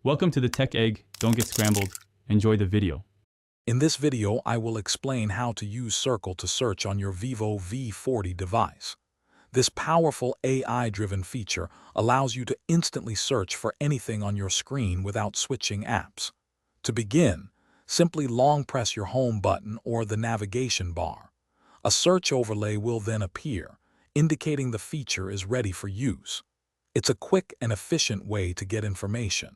Welcome to the Tech Egg. Don't get scrambled. Enjoy the video. In this video, I will explain how to use Circle to search on your Vivo V40 device. This powerful AI-driven feature allows you to instantly search for anything on your screen without switching apps. To begin, simply long press your home button or the navigation bar. A search overlay will then appear, indicating the feature is ready for use. It's a quick and efficient way to get information.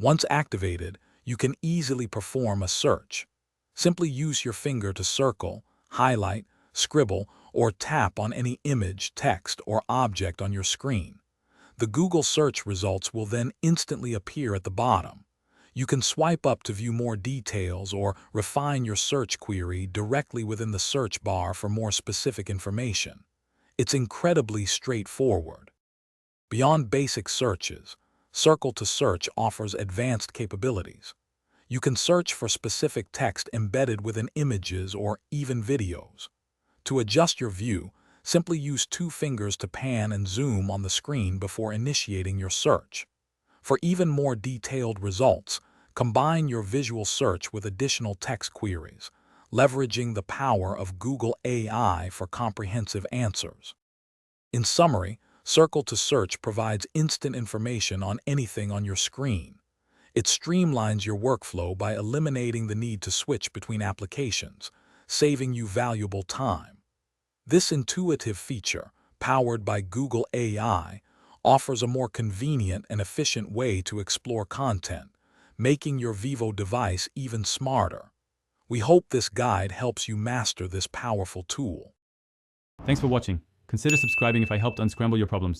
Once activated, you can easily perform a search. Simply use your finger to circle, highlight, scribble, or tap on any image, text, or object on your screen. The Google search results will then instantly appear at the bottom. You can swipe up to view more details or refine your search query directly within the search bar for more specific information. It's incredibly straightforward. Beyond basic searches, Circle to Search offers advanced capabilities. You can search for specific text embedded within images or even videos. To adjust your view, simply use two fingers to pan and zoom on the screen before initiating your search. For even more detailed results, combine your visual search with additional text queries, leveraging the power of Google AI for comprehensive answers. In summary, Circle to Search provides instant information on anything on your screen. It streamlines your workflow by eliminating the need to switch between applications, saving you valuable time. This intuitive feature, powered by Google AI, offers a more convenient and efficient way to explore content, making your Vivo device even smarter. We hope this guide helps you master this powerful tool. Thanks for watching. Consider subscribing if I helped unscramble your problems.